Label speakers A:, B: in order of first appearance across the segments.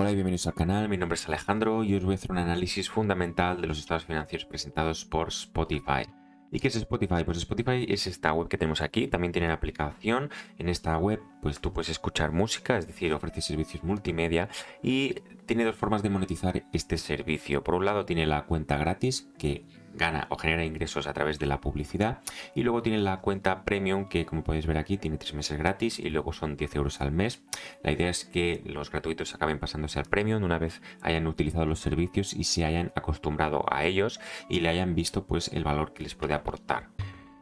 A: Hola y bienvenidos al canal, mi nombre es Alejandro y os voy a hacer un análisis fundamental de los estados financieros presentados por Spotify. ¿Y qué es Spotify? Pues Spotify es esta web que tenemos aquí, también tiene la aplicación. En esta web pues tú puedes escuchar música, es decir, ofrece servicios multimedia y tiene dos formas de monetizar este servicio. Por un lado tiene la cuenta gratis que gana o genera ingresos a través de la publicidad, y luego tiene la cuenta premium que, como podéis ver aquí, tiene 3 meses gratis y luego son 10 euros al mes. La idea es que los gratuitos acaben pasándose al premium una vez hayan utilizado los servicios y se hayan acostumbrado a ellos y le hayan visto pues el valor que les puede aportar.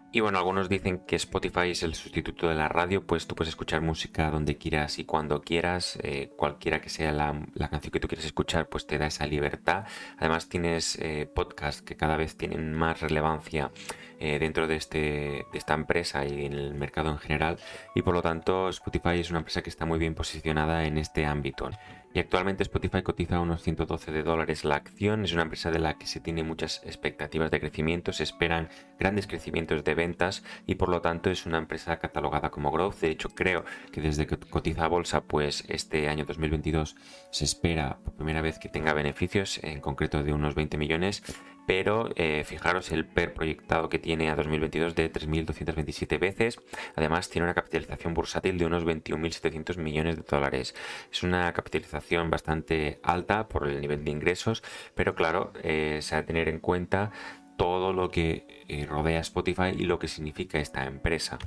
A: Y bueno, algunos dicen que Spotify es el sustituto de la radio, pues tú puedes escuchar música donde quieras y cuando quieras, cualquiera que sea la canción que tú quieras escuchar, pues te da esa libertad. Además tienes podcasts que cada vez tienen más relevancia dentro de esta empresa y en el mercado en general, y por lo tanto Spotify es una empresa que está muy bien posicionada en este ámbito. Y actualmente Spotify cotiza a unos $112 la acción, es una empresa de la que se tiene muchas expectativas de crecimiento, se esperan grandes crecimientos de ventas y por lo tanto es una empresa catalogada como growth. De hecho, creo que desde que cotiza a bolsa, pues este año 2022 se espera por primera vez que tenga beneficios, en concreto de unos 20 millones, pero fijaros el PER proyectado que tiene a 2022 de 3.227 veces. Además tiene una capitalización bursátil de unos 21.700 millones de dólares. Es una capitalización bastante alta por el nivel de ingresos, pero claro, se ha de tener en cuenta todo lo que rodea Spotify y lo que significa esta empresa.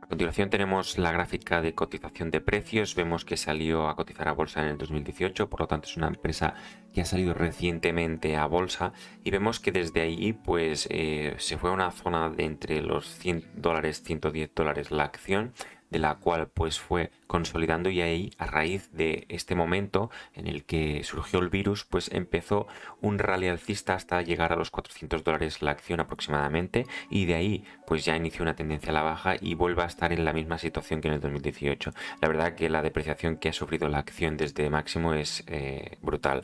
A: A continuación tenemos la gráfica de cotización de precios. Vemos que salió a cotizar a bolsa en el 2018, por lo tanto es una empresa que ha salido recientemente a bolsa, y vemos que desde ahí pues se fue a una zona de entre los $100, $110 la acción, de la cual pues fue consolidando, y ahí, a raíz de este momento en el que surgió el virus, pues empezó un rally alcista hasta llegar a los $400 la acción aproximadamente, y de ahí pues ya inició una tendencia a la baja y vuelve a estar en la misma situación que en el 2018. La verdad que la depreciación que ha sufrido la acción desde máximo es brutal.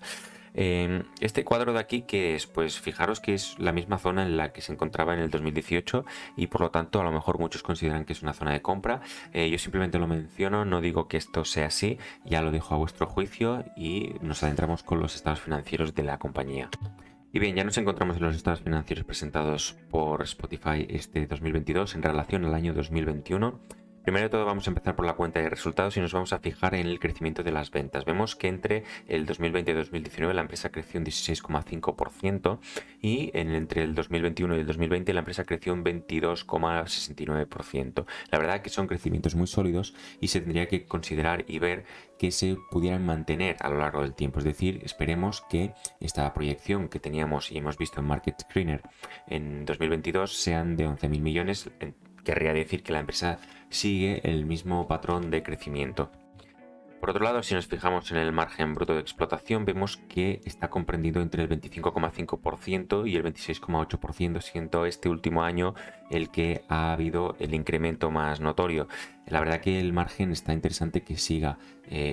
A: Este cuadro de aquí, que es, pues fijaros que es la misma zona en la que se encontraba en el 2018 y por lo tanto a lo mejor muchos consideran que es una zona de compra. Yo simplemente lo menciono, no digo que esto sea así, ya lo dejo a vuestro juicio y nos adentramos con los estados financieros de la compañía. Y bien, ya nos encontramos en los estados financieros presentados por Spotify este 2022 en relación al año 2021. Primero de todo vamos a empezar por la cuenta de resultados y nos vamos a fijar en el crecimiento de las ventas. Vemos que entre el 2020 y 2019 la empresa creció un 16,5% y entre el 2021 y el 2020 la empresa creció un 22,69%. La verdad que son crecimientos muy sólidos y se tendría que considerar y ver que se pudieran mantener a lo largo del tiempo. Es decir, esperemos que esta proyección que teníamos y hemos visto en Market Screener en 2022 sean de 11.000 millones. Querría decir que la empresa sigue el mismo patrón de crecimiento. Por otro lado, si nos fijamos en el margen bruto de explotación, vemos que está comprendido entre el 25,5% y el 26,8%, siendo este último año el que ha habido el incremento más notorio. La verdad que el margen está interesante que siga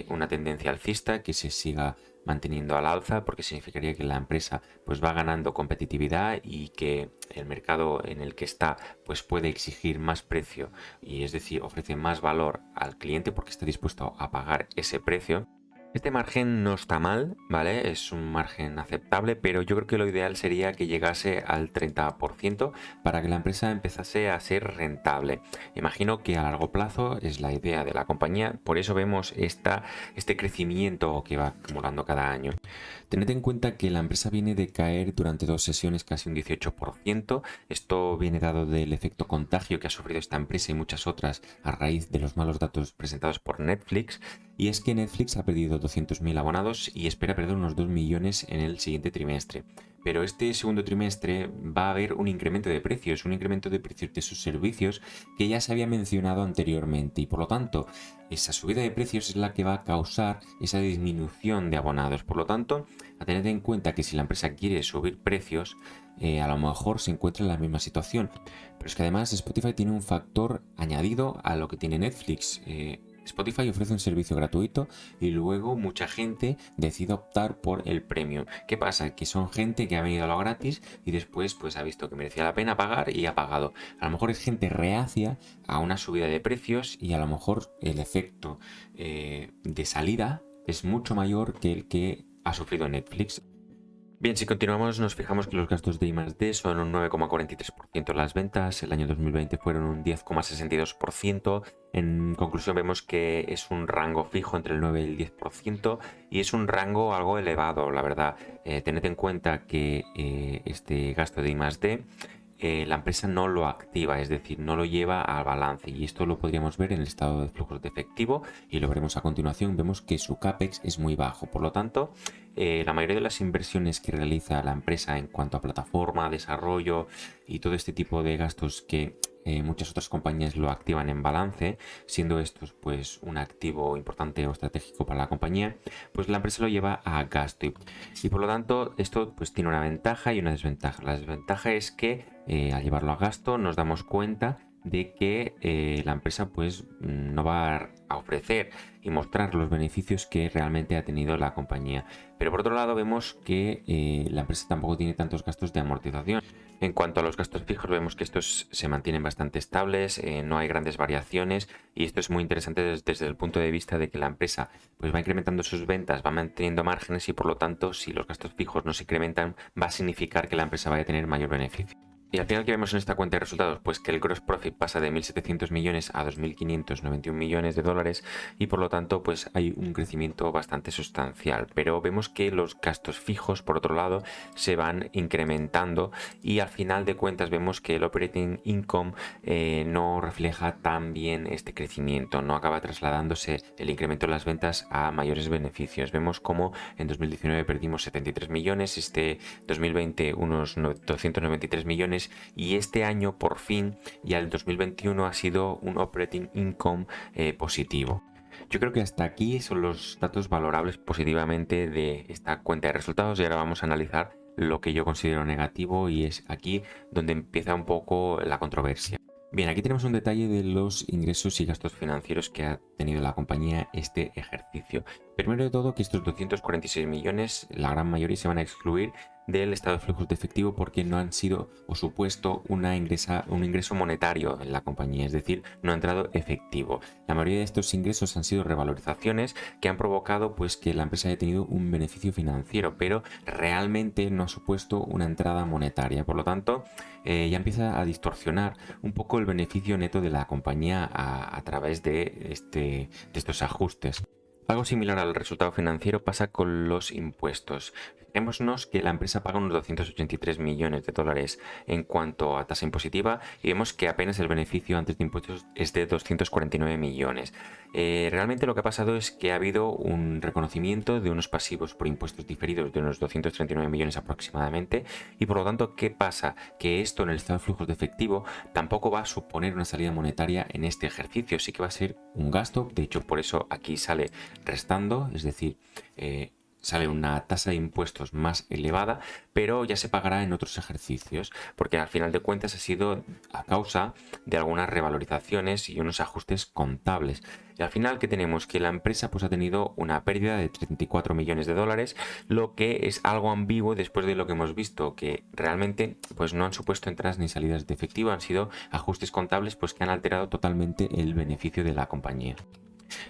A: una tendencia alcista, que se siga manteniendo al alza, porque significaría que la empresa pues va ganando competitividad y que el mercado en el que está pues puede exigir más precio, y es decir, ofrece más valor al cliente porque está dispuesto a pagar ese precio. Este margen no está mal, ¿vale? Es un margen aceptable, pero yo creo que lo ideal sería que llegase al 30% para que la empresa empezase a ser rentable. Imagino que a largo plazo es la idea de la compañía, por eso vemos este crecimiento que va acumulando cada año. Tened en cuenta que la empresa viene de caer durante 2 sesiones casi un 18%. Esto viene dado del efecto contagio que ha sufrido esta empresa y muchas otras a raíz de los malos datos presentados por Netflix. Y es que Netflix ha perdido 200.000 abonados y espera perder unos 2 millones en el siguiente trimestre. Pero este segundo trimestre va a haber un incremento de precios de sus servicios que ya se había mencionado anteriormente, y por lo tanto esa subida de precios es la que va a causar esa disminución de abonados. Por lo tanto, a tener en cuenta que si la empresa quiere subir precios, a lo mejor se encuentra en la misma situación. Pero es que además Spotify tiene un factor añadido a lo que tiene Netflix. Spotify ofrece un servicio gratuito y luego mucha gente decide optar por el premium. ¿Qué pasa? Que son gente que ha venido a lo gratis y después pues ha visto que merecía la pena pagar y ha pagado. A lo mejor es gente reacia a una subida de precios y a lo mejor el efecto de salida es mucho mayor que el que ha sufrido Netflix. Bien, si continuamos nos fijamos que los gastos de I+D son un 9,43% las ventas, el año 2020 fueron un 10,62%, en conclusión vemos que es un rango fijo entre el 9 y el 10% y es un rango algo elevado, la verdad. Tened en cuenta que este gasto de I+D la empresa no lo activa, es decir, no lo lleva al balance, y esto lo podríamos ver en el estado de flujos de efectivo y lo veremos a continuación. Vemos que su CAPEX es muy bajo, por lo tanto la mayoría de las inversiones que realiza la empresa en cuanto a plataforma, desarrollo y todo este tipo de gastos que muchas otras compañías lo activan en balance, siendo estos pues un activo importante o estratégico para la compañía, pues la empresa lo lleva a gasto, y por lo tanto esto pues tiene una ventaja y una desventaja. La desventaja es que al llevarlo a gasto nos damos cuenta de que la empresa pues no va a ofrecer y mostrar los beneficios que realmente ha tenido la compañía. Pero por otro lado vemos que la empresa tampoco tiene tantos gastos de amortización. En cuanto a los gastos fijos, vemos que estos se mantienen bastante estables, no hay grandes variaciones, y esto es muy interesante desde el punto de vista de que la empresa pues va incrementando sus ventas, va manteniendo márgenes, y por lo tanto si los gastos fijos no se incrementan va a significar que la empresa vaya a tener mayor beneficio. Y al final, ¿qué vemos en esta cuenta de resultados? Pues que el gross profit pasa de 1.700 millones a 2.591 millones de dólares, y por lo tanto pues hay un crecimiento bastante sustancial. Pero vemos que los gastos fijos, por otro lado, se van incrementando, y al final de cuentas vemos que el operating income no refleja tan bien este crecimiento, no acaba trasladándose el incremento de las ventas a mayores beneficios. Vemos como en 2019 perdimos 73 millones, este 2020 unos 293 millones, y este año por fin, ya el 2021, ha sido un operating income positivo. Yo creo que hasta aquí son los datos valorables positivamente de esta cuenta de resultados, y ahora vamos a analizar lo que yo considero negativo, y es aquí donde empieza un poco la controversia. Bien, aquí tenemos un detalle de los ingresos y gastos financieros que ha tenido la compañía este ejercicio. Primero de todo, que estos 246 millones, la gran mayoría, se van a excluir del estado de flujos de efectivo porque no han sido o supuesto un ingreso monetario en la compañía, es decir, no ha entrado efectivo. La mayoría de estos ingresos han sido revalorizaciones que han provocado pues que la empresa haya tenido un beneficio financiero, pero realmente no ha supuesto una entrada monetaria. Por lo tanto, ya empieza a distorsionar un poco el beneficio neto de la compañía a través de estos ajustes. Algo similar al resultado financiero pasa con los impuestos. Fijémonos que la empresa paga unos 283 millones de dólares en cuanto a tasa impositiva, y vemos que apenas el beneficio antes de impuestos es de 249 millones. Realmente lo que ha pasado es que ha habido un reconocimiento de unos pasivos por impuestos diferidos de unos 239 millones aproximadamente, y por lo tanto, ¿qué pasa? Que esto en el estado de flujos de efectivo tampoco va a suponer una salida monetaria en este ejercicio, sí que va a ser un gasto. De hecho, por eso aquí sale restando, es decir, sale una tasa de impuestos más elevada, pero ya se pagará en otros ejercicios, porque al final de cuentas ha sido a causa de algunas revalorizaciones y unos ajustes contables. Y al final, ¿qué tenemos? Que la empresa pues ha tenido una pérdida de 34 millones de dólares, lo que es algo ambiguo después de lo que hemos visto, que realmente pues no han supuesto entradas ni salidas de efectivo, han sido ajustes contables pues que han alterado totalmente el beneficio de la compañía.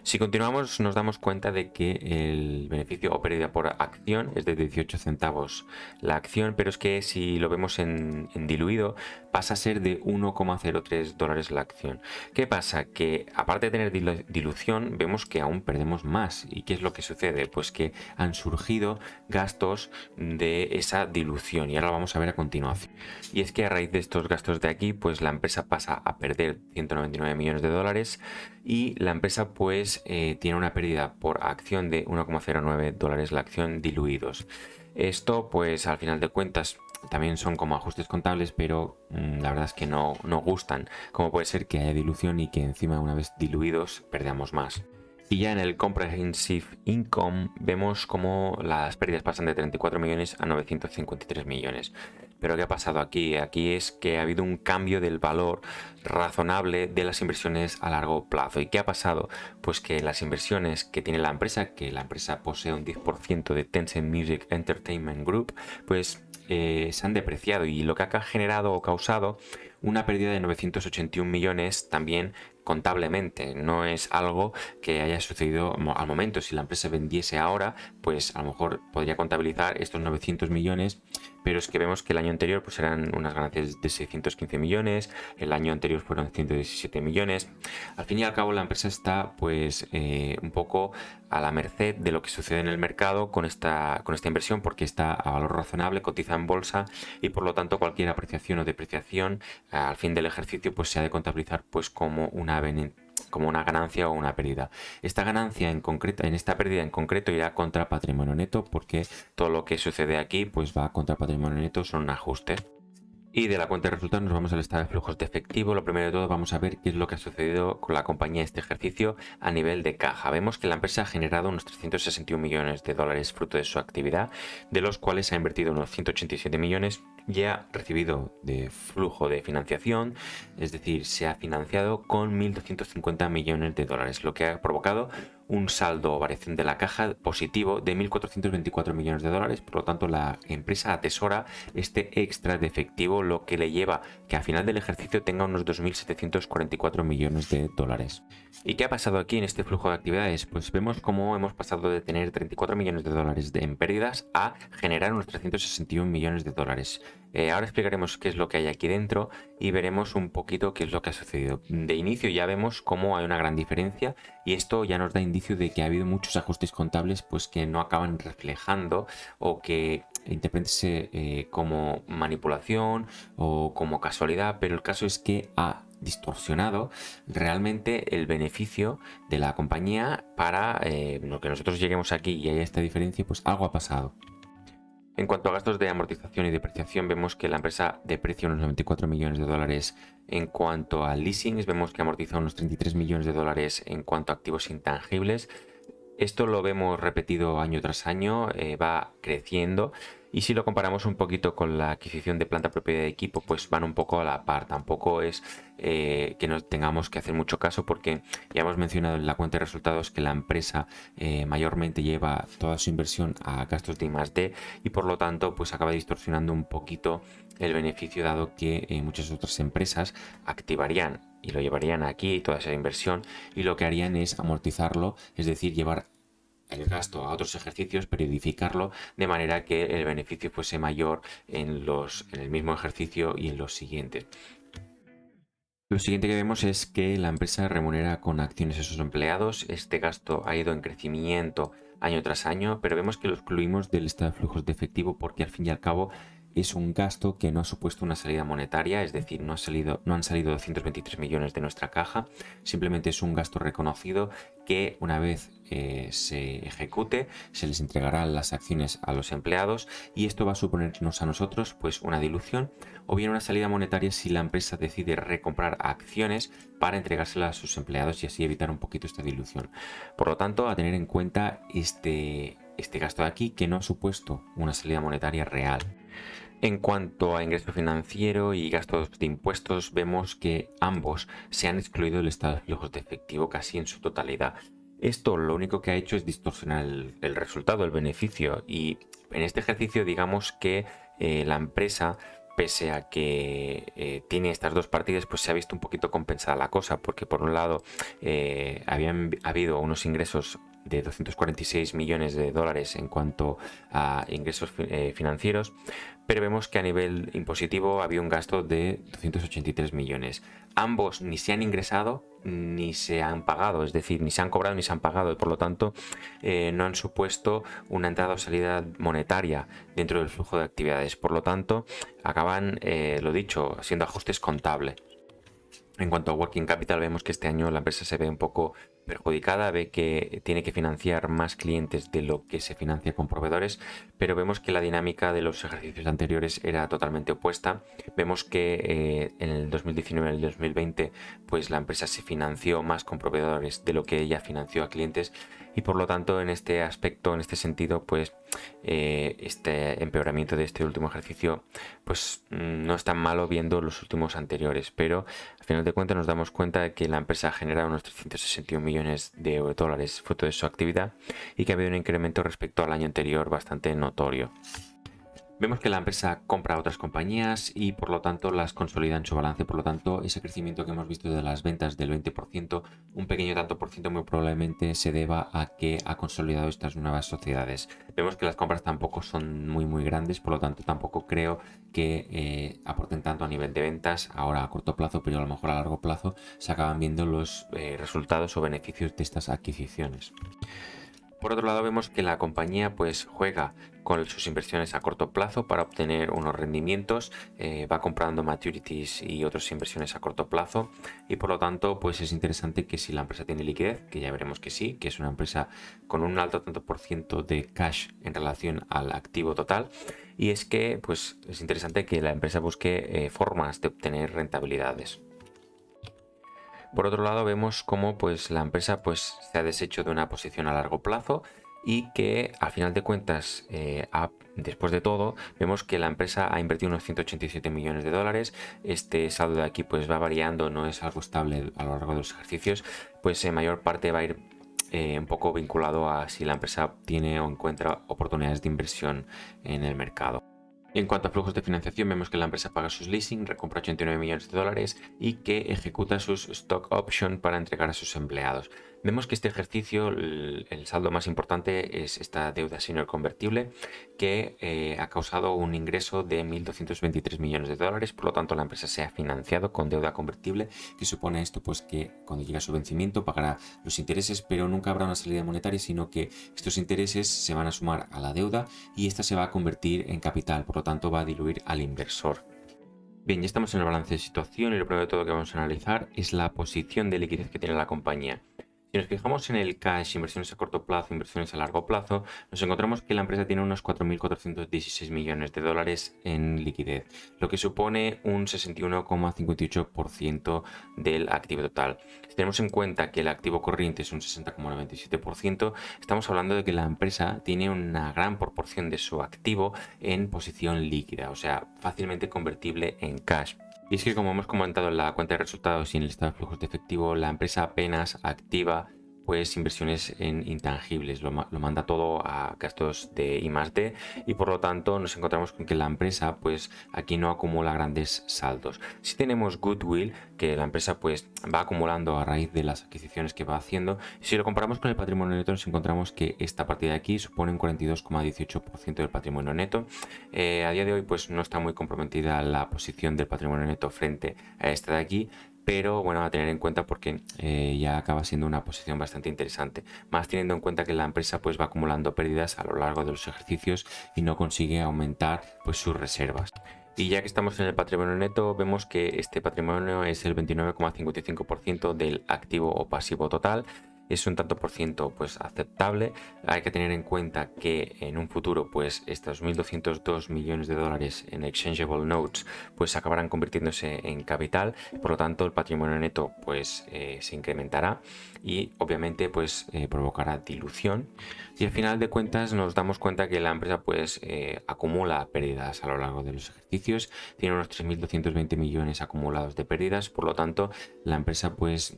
A: Si continuamos, nos damos cuenta de que el beneficio o pérdida por acción es de 18 centavos la acción, pero es que si lo vemos en diluido pasa a ser de 1,03 dólares la acción. ¿Qué pasa? Que aparte de tener dilución, vemos que aún perdemos más. ¿Y qué es lo que sucede? Pues que han surgido gastos de esa dilución, y ahora lo vamos a ver a continuación. Y es que a raíz de estos gastos de aquí, pues la empresa pasa a perder 199 millones de dólares, y la empresa pues tiene una pérdida por acción de 1,09 dólares la acción diluidos. Esto pues al final de cuentas también son como ajustes contables, pero la verdad es que no gustan. Como puede ser que haya dilución y que encima, una vez diluidos, perdamos más. Y ya en el Comprehensive Income vemos como las pérdidas pasan de 34 millones a 953 millones. Pero ¿qué ha pasado aquí? Aquí es que ha habido un cambio del valor razonable de las inversiones a largo plazo. ¿Y qué ha pasado? Pues que las inversiones que tiene la empresa, que la empresa posee un 10% de Tencent Music Entertainment Group, pues se han depreciado, y lo que ha generado o causado una pérdida de 981 millones también contablemente, no es algo que haya sucedido al momento. Si la empresa vendiese ahora, pues a lo mejor podría contabilizar estos 900 millones, pero es que vemos que el año anterior pues eran unas ganancias de 615 millones, el año anterior fueron 117 millones. Al fin y al cabo la empresa está pues un poco a la merced de lo que sucede en el mercado con esta inversión, porque está a valor razonable, cotiza en bolsa y por lo tanto cualquier apreciación o depreciación al fin del ejercicio pues se ha de contabilizar pues como una ganancia o una pérdida. Esta ganancia en concreto, en esta pérdida en concreto, irá contra patrimonio neto, porque todo lo que sucede aquí pues va contra patrimonio neto, son un ajuste. Y de la cuenta de resultados nos vamos al estado de flujos de efectivo. Lo primero de todo vamos a ver qué es lo que ha sucedido con la compañía este ejercicio a nivel de caja. Vemos que la empresa ha generado unos 361 millones de dólares fruto de su actividad, de los cuales ha invertido unos 187 millones y ha recibido de flujo de financiación, es decir, se ha financiado con 1.250 millones de dólares, lo que ha provocado un saldo o variación de la caja positivo de 1.424 millones de dólares. Por lo tanto, la empresa atesora este extra de efectivo, lo que le lleva que a final del ejercicio tenga unos 2.744 millones de dólares. ¿Y qué ha pasado aquí en este flujo de actividades? Pues vemos cómo hemos pasado de tener 34 millones de dólares en pérdidas a generar unos 361 millones de dólares. Ahora explicaremos qué es lo que hay aquí dentro y veremos un poquito qué es lo que ha sucedido. De inicio ya vemos cómo hay una gran diferencia y esto ya nos da indicio de que ha habido muchos ajustes contables pues que no acaban reflejando o que interpretense como manipulación o como casualidad, pero el caso es que ha distorsionado realmente el beneficio de la compañía para lo que nosotros lleguemos aquí y haya esta diferencia, pues algo ha pasado. En cuanto a gastos de amortización y depreciación, vemos que la empresa deprecia unos 94 millones de dólares en cuanto a leasings, vemos que amortiza unos 33 millones de dólares en cuanto a activos intangibles. Esto lo vemos repetido año tras año, va creciendo. Y si lo comparamos un poquito con la adquisición de planta propia de equipo, pues van un poco a la par. Tampoco es que nos tengamos que hacer mucho caso, porque ya hemos mencionado en la cuenta de resultados que la empresa mayormente lleva toda su inversión a gastos de I+D y por lo tanto pues acaba distorsionando un poquito el beneficio, dado que muchas otras empresas activarían y lo llevarían aquí toda esa inversión y lo que harían es amortizarlo, es decir, llevar el gasto a otros ejercicios, periodificarlo de manera que el beneficio fuese mayor en el mismo ejercicio y en los siguientes. Lo siguiente que vemos es que la empresa remunera con acciones a sus empleados. Este gasto ha ido en crecimiento año tras año, pero vemos que lo excluimos del estado de flujos de efectivo porque al fin y al cabo es un gasto que no ha supuesto una salida monetaria, es decir, no han salido 223 millones de nuestra caja, simplemente es un gasto reconocido que una vez se ejecute se les entregarán las acciones a los empleados y esto va a suponernos a nosotros pues una dilución o bien una salida monetaria si la empresa decide recomprar acciones para entregárselas a sus empleados y así evitar un poquito esta dilución. Por lo tanto, a tener en cuenta este gasto de aquí, que no ha supuesto una salida monetaria real. En cuanto a ingreso financiero y gastos de impuestos, vemos que ambos se han excluido del estado de flujos de efectivo casi en su totalidad. Esto lo único que ha hecho es distorsionar el resultado, el beneficio, y en este ejercicio digamos que la empresa, pese a que tiene estas dos partidas, pues se ha visto un poquito compensada la cosa, porque por un lado habían habido unos ingresos de 246 millones de dólares en cuanto a ingresos financieros, pero vemos que a nivel impositivo había un gasto de 283 millones. Ambos ni se han ingresado ni se han pagado, es decir, ni se han cobrado ni se han pagado y por lo tanto no han supuesto una entrada o salida monetaria dentro del flujo de actividades. Por lo tanto, acaban, lo dicho, siendo ajustes contables. En cuanto a working capital, vemos que este año la empresa se ve un poco perjudicada, ve que tiene que financiar más clientes de lo que se financia con proveedores, pero vemos que la dinámica de los ejercicios anteriores era totalmente opuesta. Vemos que en el 2019 y el 2020 pues la empresa se financió más con proveedores de lo que ella financió a clientes y por lo tanto en este aspecto, en este sentido, pues este empeoramiento de este último ejercicio pues no es tan malo viendo los últimos anteriores, pero al final de cuentas nos damos cuenta de que la empresa ha generado unos 361 millones de dólares fruto de su actividad y que ha habido un incremento respecto al año anterior bastante notorio. Vemos que la empresa compra otras compañías y por lo tanto las consolida en su balance. Por lo tanto, ese crecimiento que hemos visto de las ventas del 20%, un pequeño tanto por ciento muy probablemente se deba a que ha consolidado estas nuevas sociedades. Vemos que las compras tampoco son muy grandes, por lo tanto tampoco creo que aporten tanto a nivel de ventas ahora a corto plazo, pero a lo mejor a largo plazo se acaban viendo los resultados o beneficios de estas adquisiciones. Por otro lado, vemos que la compañía pues juega con sus inversiones a corto plazo para obtener unos rendimientos, va comprando maturities y otras inversiones a corto plazo y por lo tanto pues es interesante que si la empresa tiene liquidez, que ya veremos que sí, que es una empresa con un alto tanto por ciento de cash en relación al activo total, y es que pues es interesante que la empresa busque formas de obtener rentabilidades. Por otro lado, vemos cómo pues, la empresa pues, se ha deshecho de una posición a largo plazo y que al final de cuentas, después de todo, vemos que la empresa ha invertido unos 187 millones de dólares. Este saldo de aquí pues, va variando, no es algo estable a lo largo de los ejercicios, pues en mayor parte va a ir un poco vinculado a si la empresa tiene o encuentra oportunidades de inversión en el mercado. En cuanto a flujos de financiación, vemos que la empresa paga sus leasing, recompra 89 millones de dólares y que ejecuta sus stock option para entregar a sus empleados. Vemos que este ejercicio, el saldo más importante es esta deuda senior convertible que ha causado un ingreso de 1.223 millones de dólares. Por lo tanto, la empresa se ha financiado con deuda convertible, que supone esto pues que cuando llegue a su vencimiento pagará los intereses, pero nunca habrá una salida monetaria, sino que estos intereses se van a sumar a la deuda y esta se va a convertir en capital. Por lo tanto, va a diluir al inversor. Bien, ya estamos en el balance de situación y lo primero de todo que vamos a analizar es la posición de liquidez que tiene la compañía. Si nos fijamos en el cash, inversiones a corto plazo, inversiones a largo plazo, nos encontramos que la empresa tiene unos 4.416 millones de dólares en liquidez, lo que supone un 61,58% del activo total. Si tenemos en cuenta que el activo corriente es un 60,97%, estamos hablando de que la empresa tiene una gran proporción de su activo en posición líquida, o sea, fácilmente convertible en cash. Y es que como hemos comentado en la cuenta de resultados y en el estado de flujos de efectivo, la empresa apenas activa pues inversiones en intangibles, lo manda todo a gastos de I+D y por lo tanto nos encontramos con que la empresa pues aquí no acumula grandes saldos. Si tenemos goodwill que la empresa pues va acumulando a raíz de las adquisiciones que va haciendo, y si lo comparamos con el patrimonio neto nos encontramos que esta partida de aquí supone un 42,18% del patrimonio neto. A día de hoy pues no está muy comprometida la posición del patrimonio neto frente a esta de aquí, pero bueno, a tener en cuenta porque ya acaba siendo una posición bastante interesante, más teniendo en cuenta que la empresa pues va acumulando pérdidas a lo largo de los ejercicios y no consigue aumentar pues sus reservas. Y ya que estamos en el patrimonio neto, vemos que este patrimonio es el 29,55% del activo o pasivo total. Es un tanto por ciento pues aceptable. Hay que tener en cuenta que en un futuro pues estos 1.202 millones de dólares en exchangeable notes pues acabarán convirtiéndose en capital, por lo tanto el patrimonio neto pues se incrementará y obviamente pues provocará dilución, y al final de cuentas nos damos cuenta que la empresa pues acumula pérdidas a lo largo de los ejercicios, tiene unos 3.220 millones acumulados de pérdidas, por lo tanto la empresa pues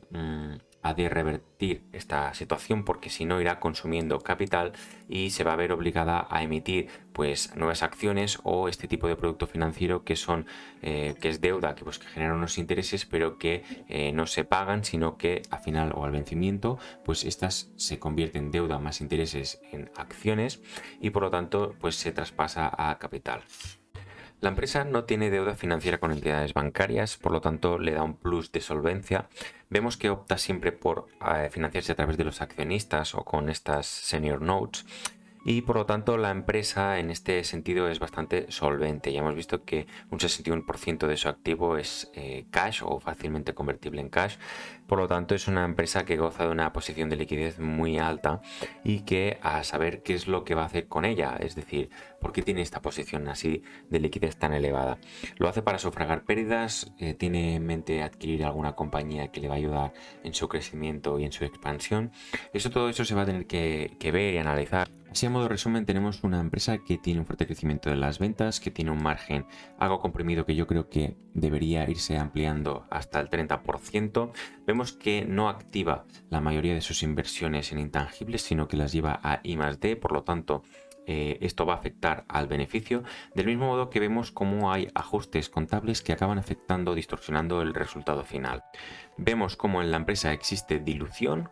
A: ha de revertir esta situación porque si no irá consumiendo capital y se va a ver obligada a emitir pues nuevas acciones o este tipo de producto financiero que son que es deuda que pues que genera unos intereses pero que no se pagan, sino que al final o al vencimiento pues estas se convierten en deuda más intereses en acciones y por lo tanto pues se traspasa a capital. La empresa no tiene deuda financiera con entidades bancarias, por lo tanto le da un plus de solvencia. Vemos que opta siempre por financiarse a través de los accionistas o con estas senior notes. Y por lo tanto la empresa en este sentido es bastante solvente. Ya hemos visto que un 61% de su activo es cash o fácilmente convertible en cash. Por lo tanto es una empresa que goza de una posición de liquidez muy alta y que a saber qué es lo que va a hacer con ella. Es decir, ¿por qué tiene esta posición así de liquidez tan elevada? Lo hace para sufragar pérdidas, tiene en mente adquirir alguna compañía que le va a ayudar en su crecimiento y en su expansión. Todo eso se va a tener que ver y analizar. Así a modo de resumen tenemos una empresa que tiene un fuerte crecimiento de las ventas, que tiene un margen algo comprimido que yo creo que debería irse ampliando hasta el 30%. Vemos que no activa la mayoría de sus inversiones en intangibles, sino que las lleva a I+D, por lo tanto esto va a afectar al beneficio, del mismo modo que vemos cómo hay ajustes contables que acaban afectando o distorsionando el resultado final. Vemos cómo en la empresa existe dilución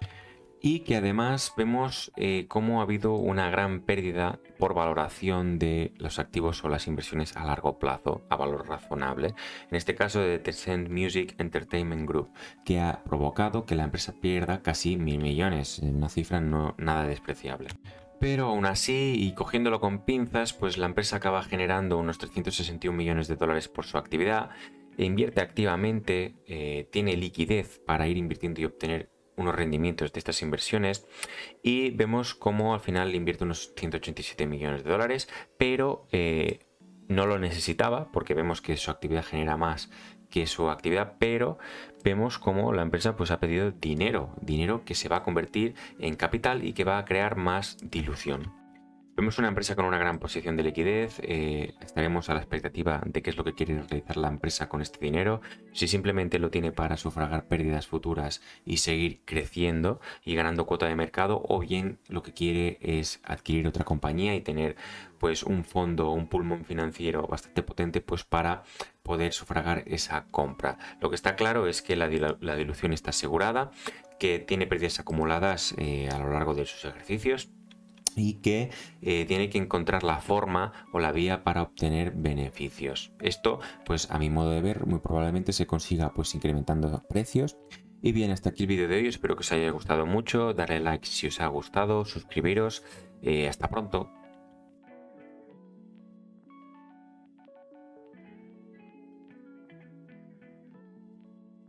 A: y que además vemos cómo ha habido una gran pérdida por valoración de los activos o las inversiones a largo plazo, a valor razonable. En este caso de Tencent Music Entertainment Group, que ha provocado que la empresa pierda casi 1.000 millones, una cifra no nada despreciable. Pero aún así, y cogiéndolo con pinzas, pues la empresa acaba generando unos 361 millones de dólares por su actividad, e invierte activamente, tiene liquidez para ir invirtiendo y obtener unos rendimientos de estas inversiones, y vemos cómo al final invierte unos 187 millones de dólares, pero no lo necesitaba porque vemos que su actividad genera más que su actividad, pero vemos cómo la empresa pues ha pedido dinero que se va a convertir en capital y que va a crear más dilución. Vemos una empresa con una gran posición de liquidez, estaremos a la expectativa de qué es lo que quiere realizar la empresa con este dinero, si simplemente lo tiene para sufragar pérdidas futuras y seguir creciendo y ganando cuota de mercado, o bien lo que quiere es adquirir otra compañía y tener pues un fondo, un pulmón financiero bastante potente pues para poder sufragar esa compra. Lo que está claro es que la dilución está asegurada, que tiene pérdidas acumuladas a lo largo de sus ejercicios, y que tiene que encontrar la forma o la vía para obtener beneficios. Esto, pues a mi modo de ver, muy probablemente se consiga pues incrementando precios. Y bien, hasta aquí el vídeo de hoy, espero que os haya gustado mucho, darle like si os ha gustado, suscribiros, hasta pronto.